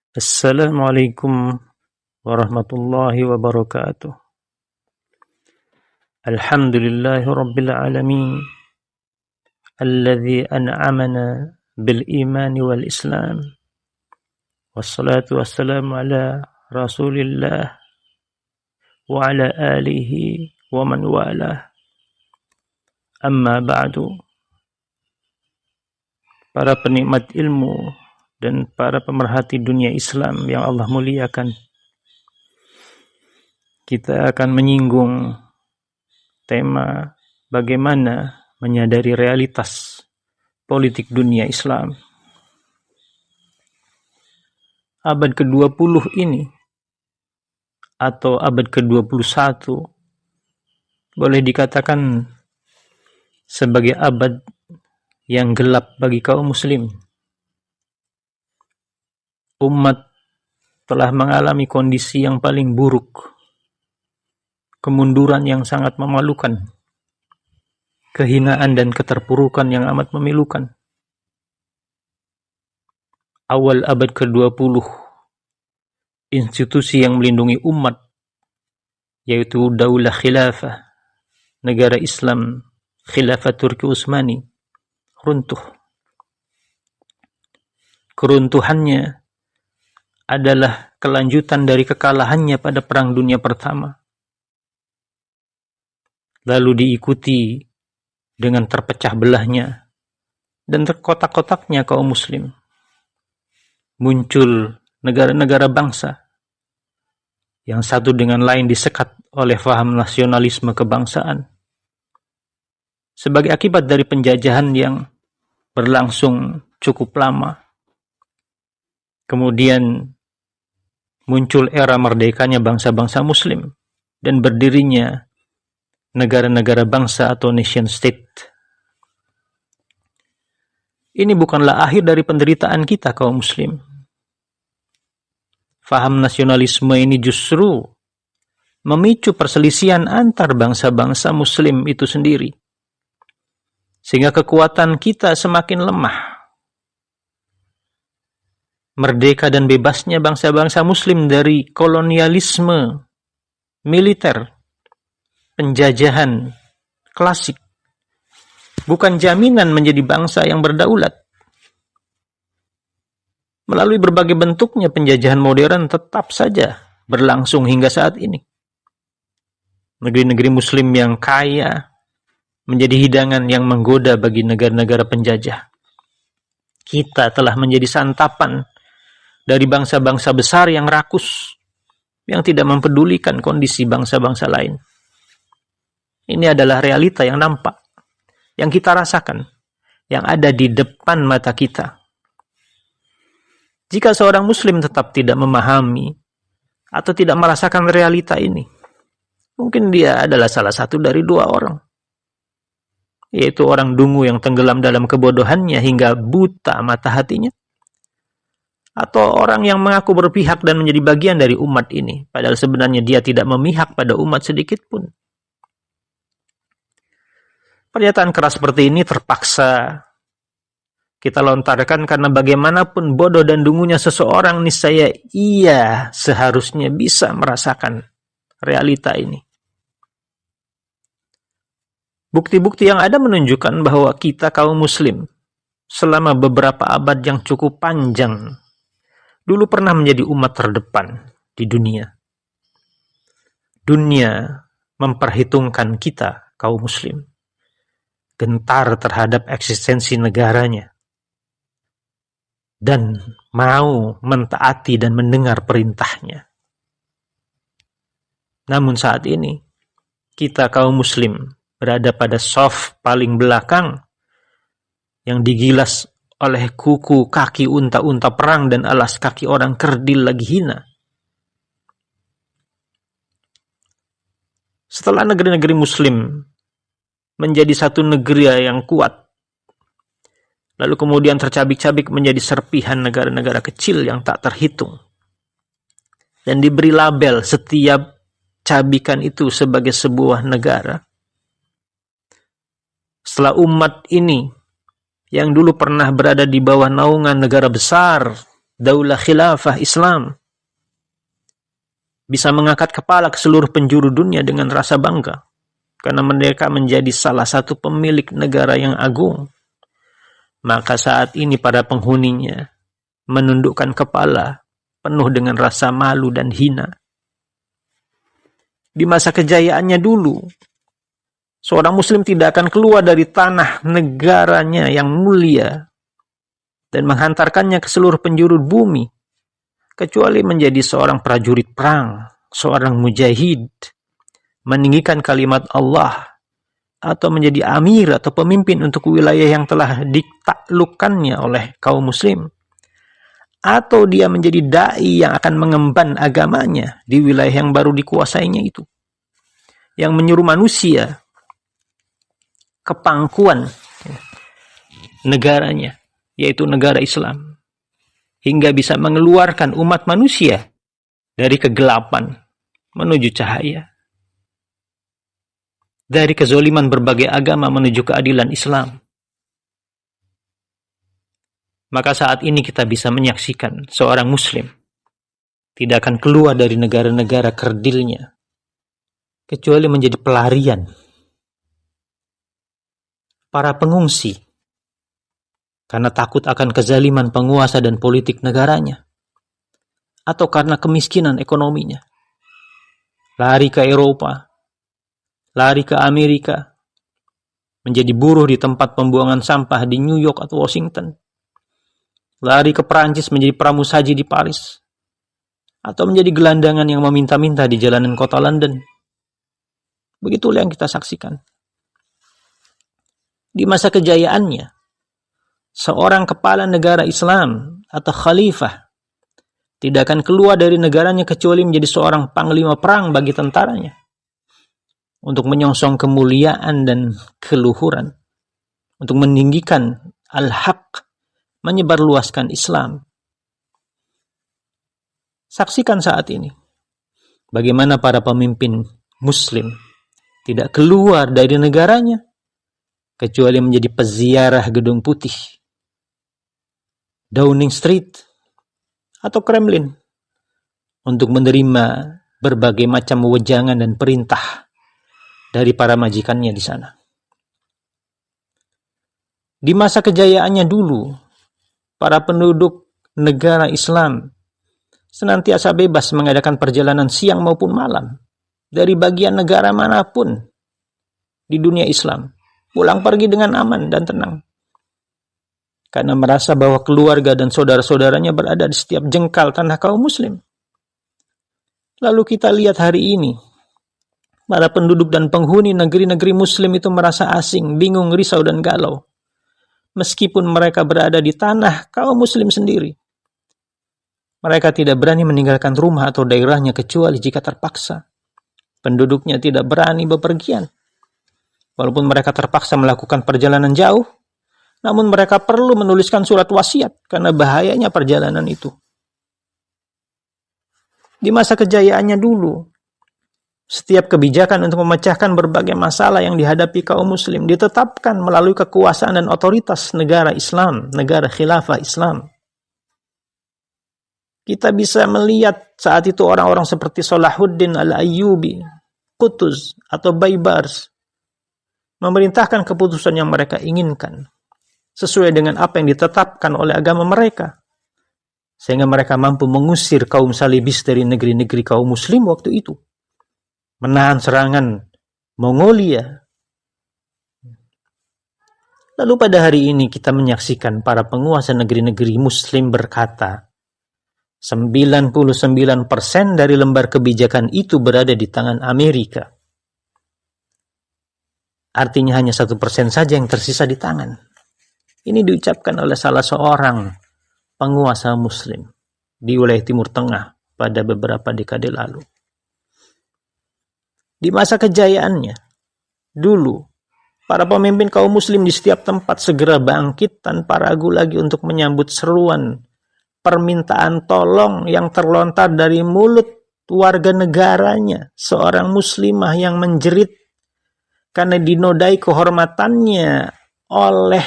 Assalamualaikum warahmatullahi wabarakatuh. Alhamdulillahi rabbil alamin alladzi an'amana bil imani wal islam. Wassalatu wassalamu ala Rasulillah wa ala alihi wa man walah. Amma ba'du. Para penikmat ilmu dan para pemerhati dunia Islam yang Allah muliakan, kita akan menyinggung tema bagaimana menyadari realitas politik dunia Islam. Abad ke-20 ini atau abad ke-21 boleh dikatakan sebagai abad yang gelap bagi kaum muslim. Umat telah mengalami kondisi yang paling buruk, kemunduran yang sangat memalukan, kehinaan dan keterpurukan yang amat memilukan. Awal abad ke-20, institusi yang melindungi umat, yaitu Daulah Khilafah, negara Islam, Khilafah Turki Utsmani, runtuh. Keruntuhannya adalah kelanjutan dari kekalahannya pada Perang Dunia Pertama, lalu diikuti dengan terpecah belahnya dan terkotak-kotaknya kaum muslim. Muncul negara-negara bangsa yang satu dengan lain disekat oleh faham nasionalisme kebangsaan. Sebagai akibat dari penjajahan yang berlangsung cukup lama, kemudian muncul era merdekanya bangsa-bangsa muslim dan berdirinya negara-negara bangsa atau nation state. Ini bukanlah akhir dari penderitaan kita kaum muslim. Faham nasionalisme ini justru memicu perselisihan antar bangsa-bangsa muslim itu sendiri, sehingga kekuatan kita semakin lemah. Merdeka dan bebasnya bangsa-bangsa muslim dari kolonialisme militer, penjajahan klasik, bukan jaminan menjadi bangsa yang berdaulat. Melalui berbagai bentuknya penjajahan modern tetap saja berlangsung hingga saat ini. Negeri-negeri muslim yang kaya menjadi hidangan yang menggoda bagi negara-negara penjajah. Kita telah menjadi santapan dari bangsa-bangsa besar yang rakus, yang tidak mempedulikan kondisi bangsa-bangsa lain. Ini adalah realita yang nampak, yang kita rasakan, yang ada di depan mata kita. Jika seorang muslim tetap tidak memahami atau tidak merasakan realita ini, mungkin dia adalah salah satu dari dua orang, yaitu orang dungu yang tenggelam dalam kebodohannya hingga buta mata hatinya, atau orang yang mengaku berpihak dan menjadi bagian dari umat ini, padahal sebenarnya dia tidak memihak pada umat sedikit pun. Pernyataan keras seperti ini terpaksa kita lontarkan karena bagaimanapun bodoh dan dungunya seseorang, niscaya ia seharusnya bisa merasakan realita ini. Bukti-bukti yang ada menunjukkan bahwa kita kaum muslim selama beberapa abad yang cukup panjang dulu pernah menjadi umat terdepan di dunia. Dunia memperhitungkan kita, kaum muslim, gentar terhadap eksistensi negaranya, dan mau mentaati dan mendengar perintahnya. Namun saat ini, kita kaum muslim berada pada saf paling belakang yang digilas oleh kuku kaki unta-unta perang dan alas kaki orang kerdil lagi hina. Setelah negeri-negeri muslim menjadi satu negeri yang kuat, lalu kemudian tercabik-cabik menjadi serpihan negara-negara kecil yang tak terhitung, dan diberi label setiap cabikan itu sebagai sebuah negara. Setelah umat ini yang dulu pernah berada di bawah naungan negara besar daulah khilafah Islam, bisa mengangkat kepala ke seluruh penjuru dunia dengan rasa bangga, karena mereka menjadi salah satu pemilik negara yang agung. Maka saat ini para penghuninya menundukkan kepala, penuh dengan rasa malu dan hina. Di masa kejayaannya dulu, seorang muslim tidak akan keluar dari tanah negaranya yang mulia dan menghantarkannya ke seluruh penjuru bumi, kecuali menjadi seorang prajurit perang, seorang mujahid, meninggikan kalimat Allah, atau menjadi amir atau pemimpin untuk wilayah yang telah ditaklukkannya oleh kaum muslim, atau dia menjadi dai yang akan mengemban agamanya di wilayah yang baru dikuasainya itu, yang menyuruh manusia ke pangkuan negaranya, yaitu negara Islam, hingga bisa mengeluarkan umat manusia dari kegelapan menuju cahaya, dari kezoliman berbagai agama menuju keadilan Islam. Maka saat ini kita bisa menyaksikan seorang muslim tidak akan keluar dari negara-negara kerdilnya, kecuali menjadi pelarian para pengungsi karena takut akan kezaliman penguasa dan politik negaranya, atau karena kemiskinan ekonominya. Lari ke Eropa, lari ke Amerika, menjadi buruh di tempat pembuangan sampah di New York atau Washington, lari ke Perancis menjadi pramusaji di Paris, atau menjadi gelandangan yang meminta-minta di jalanan kota London. Begitulah yang kita saksikan. Di masa kejayaannya, seorang kepala negara Islam atau khalifah tidak akan keluar dari negaranya kecuali menjadi seorang panglima perang bagi tentaranya, untuk menyongsong kemuliaan dan keluhuran, untuk meninggikan al-haq, menyebarluaskan Islam. Saksikan saat ini bagaimana para pemimpin muslim tidak keluar dari negaranya kecuali menjadi peziarah Gedung Putih, Downing Street, atau Kremlin, untuk menerima berbagai macam wejangan dan perintah dari para majikannya di sana. Di masa kejayaannya dulu, para penduduk negara Islam senantiasa bebas mengadakan perjalanan siang maupun malam dari bagian negara manapun di dunia Islam, pulang pergi dengan aman dan tenang, karena merasa bahwa keluarga dan saudara-saudaranya berada di setiap jengkal tanah kaum muslim. Lalu kita lihat hari ini, para penduduk dan penghuni negeri-negeri muslim itu merasa asing, bingung, risau, dan galau, meskipun mereka berada di tanah kaum muslim sendiri. Mereka tidak berani meninggalkan rumah atau daerahnya kecuali jika terpaksa. Penduduknya tidak berani bepergian, walaupun mereka terpaksa melakukan perjalanan jauh, namun mereka perlu menuliskan surat wasiat karena bahayanya perjalanan itu. Di masa kejayaannya dulu, setiap kebijakan untuk memecahkan berbagai masalah yang dihadapi kaum muslim ditetapkan melalui kekuasaan dan otoritas negara Islam, negara khilafah Islam. Kita bisa melihat saat itu orang-orang seperti Salahuddin Al-Ayyubi, Qutuz, atau Baybars memerintahkan keputusan yang mereka inginkan sesuai dengan apa yang ditetapkan oleh agama mereka, sehingga mereka mampu mengusir kaum salibis dari negeri-negeri kaum muslim waktu itu, menahan serangan Mongolia. Lalu pada hari ini kita menyaksikan para penguasa negeri-negeri muslim berkata, 99% dari lembar kebijakan itu berada di tangan Amerika. Artinya hanya 1% saja yang tersisa di tangan. Ini diucapkan oleh salah seorang penguasa muslim di wilayah Timur Tengah pada beberapa dekade lalu. Di masa kejayaannya, dulu, para pemimpin kaum muslim di setiap tempat segera bangkit tanpa ragu lagi untuk menyambut seruan permintaan tolong yang terlontar dari mulut warga negaranya, seorang muslimah yang menjerit karena dinodai kehormatannya oleh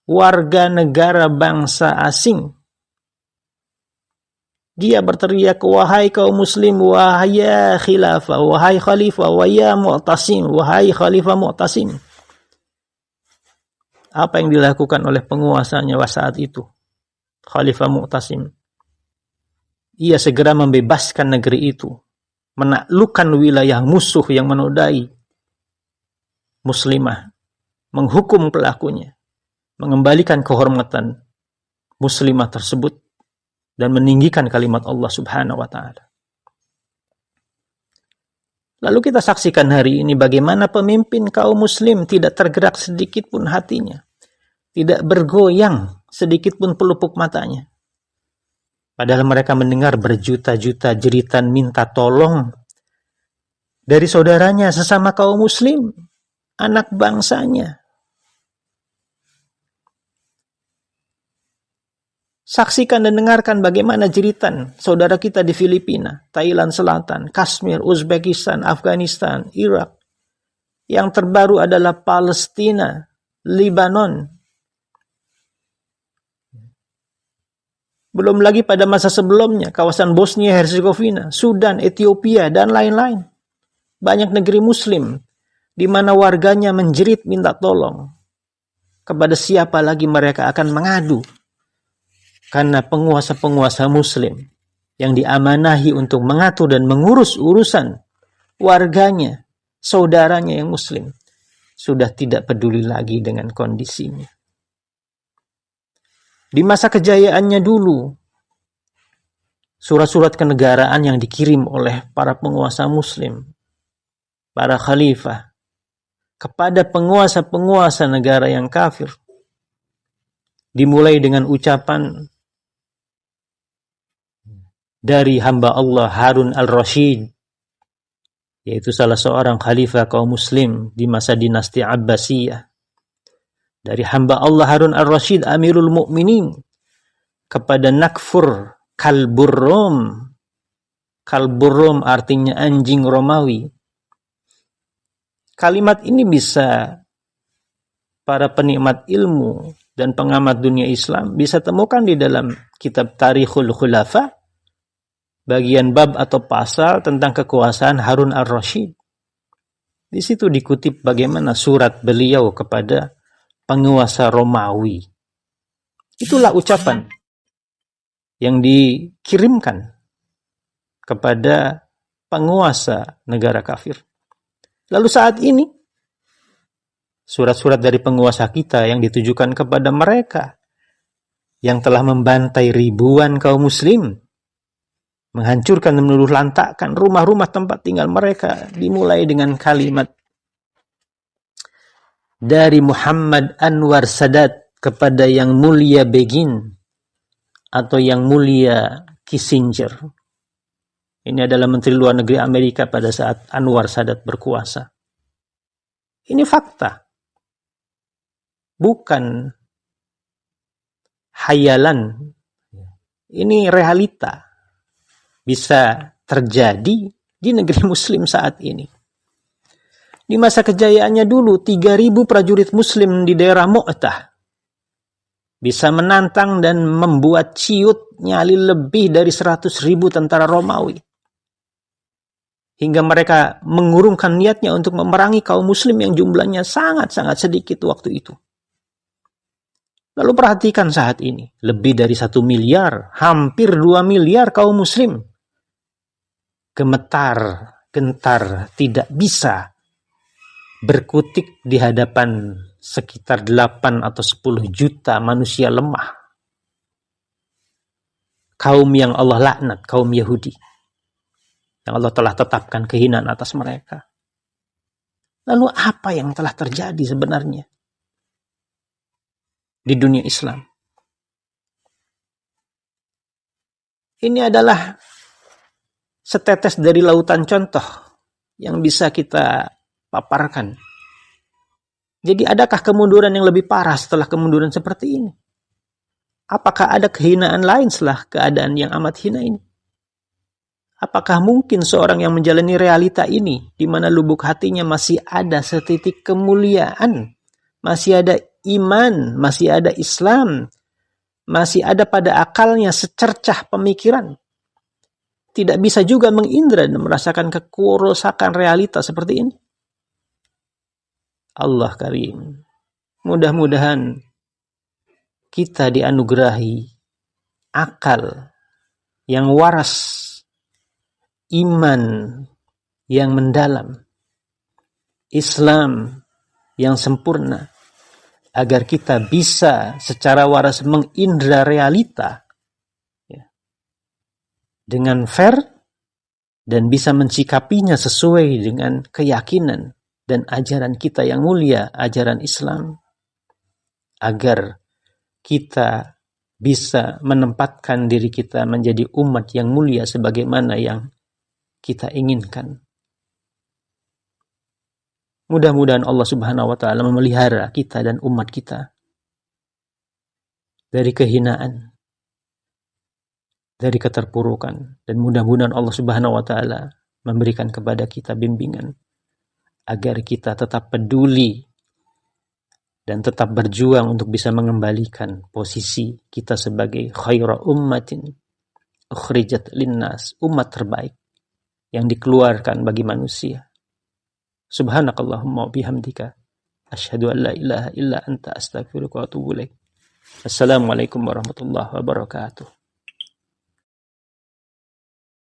warga negara bangsa asing Dia berteriak, wahai kaum muslim, wahai khilafah, wahai khalifah, wahai mu'tasim, wahai khalifah mu'tasim. Apa yang dilakukan oleh penguasanya saat itu? Khalifah Mu'tasim. Ia segera membebaskan negeri itu, menaklukkan wilayah musuh yang menodai muslimah, menghukum pelakunya, mengembalikan kehormatan muslimah tersebut, dan meninggikan kalimat Allah Subhanahu wa Ta'ala. Lalu kita saksikan hari ini bagaimana pemimpin kaum muslim tidak tergerak sedikit pun hatinya, tidak bergoyang sedikit pun pelupuk matanya. Padahal mereka mendengar berjuta-juta jeritan minta tolong dari saudaranya sesama kaum muslim, anak bangsanya. Saksikan dan dengarkan bagaimana jeritan saudara kita di Filipina, Thailand Selatan, Kashmir, Uzbekistan, Afghanistan, Irak. Yang terbaru adalah Palestina, Lebanon. Belum lagi pada masa sebelumnya, kawasan Bosnia Herzegovina, Sudan, Ethiopia, dan lain-lain. Banyak negeri muslim, di mana warganya menjerit minta tolong. Kepada siapa lagi mereka akan mengadu? Karena penguasa-penguasa muslim yang diamanahi untuk mengatur dan mengurus urusan warganya, saudaranya yang muslim, sudah tidak peduli lagi dengan kondisinya. Di masa kejayaannya dulu, surat-surat kenegaraan yang dikirim oleh para penguasa muslim, para khalifah, kepada penguasa-penguasa negara yang kafir, dimulai dengan ucapan dari hamba Allah Harun al-Rashid, yaitu salah seorang khalifah kaum muslim di masa dinasti Abbasiyah. Dari hamba Allah Harun al-Rashid Amirul Mukminin kepada Nakfur Kalburrum. Kalburrum artinya anjing Romawi. Kalimat ini bisa para penikmat ilmu dan pengamat dunia Islam bisa temukan di dalam kitab Tarikhul Khulafa, bagian bab atau pasal tentang kekuasaan Harun al-Rashid. Di situ dikutip bagaimana surat beliau kepada penguasa Romawi. Itulah ucapan yang dikirimkan kepada penguasa negara kafir. Lalu saat ini, surat-surat dari penguasa kita yang ditujukan kepada mereka yang telah membantai ribuan kaum muslim, menghancurkan dan meluluh lantakkan rumah-rumah tempat tinggal mereka, dimulai dengan kalimat dari Muhammad Anwar Sadat kepada Yang Mulia Begin atau Yang Mulia Kissinger. Ini adalah Menteri Luar Negeri Amerika pada saat Anwar Sadat berkuasa. Ini fakta, bukan hayalan. Ini realita. Bisa terjadi di negeri muslim saat ini. Di masa kejayaannya dulu, 3.000 prajurit muslim di daerah Mu'tah bisa menantang dan membuat ciut nyali lebih dari 100.000 tentara Romawi. Hingga mereka mengurungkan niatnya untuk memerangi kaum muslim yang jumlahnya sangat-sangat sedikit waktu itu. Lalu perhatikan saat ini, lebih dari 1 miliar, hampir 2 miliar kaum muslim gemetar, gentar, tidak bisa berkutik di hadapan sekitar 8 atau 10 juta manusia lemah. Kaum yang Allah laknat, kaum Yahudi. Yang Allah telah tetapkan kehinaan atas mereka. Lalu apa yang telah terjadi sebenarnya di dunia Islam? Ini adalah setetes dari lautan contoh yang bisa kita paparkan. Jadi adakah kemunduran yang lebih parah setelah kemunduran seperti ini? Apakah ada kehinaan lain setelah keadaan yang amat hina ini? Apakah mungkin seorang yang menjalani realita ini, di mana lubuk hatinya masih ada setitik kemuliaan, masih ada iman, masih ada Islam, masih ada pada akalnya secercah pemikiran, tidak bisa juga mengindra dan merasakan kerusakan realita seperti ini. Allah Karim. Mudah-mudahan kita dianugerahi akal yang waras, iman yang mendalam, Islam yang sempurna, agar kita bisa secara waras mengindra realita dengan fair dan bisa mencikapinya sesuai dengan keyakinan dan ajaran kita yang mulia, ajaran Islam, agar kita bisa menempatkan diri kita menjadi umat yang mulia sebagaimana yang kita inginkan. Mudah-mudahan Allah Subhanahu wa taala memelihara kita dan umat kita dari kehinaan, dari keterpurukan, dan mudah-mudahan Allah Subhanahu wa taala memberikan kepada kita bimbingan agar kita tetap peduli dan tetap berjuang untuk bisa mengembalikan posisi kita sebagai khaira ummatin ukhrijat linnas, umat terbaik yang dikeluarkan bagi manusia. Subhanakallahumma wa bihamdika asyhadu an la ilaha illa anta astaghfiruka wa atubu ilaik. Assalamualaikum warahmatullahi wabarakatuh.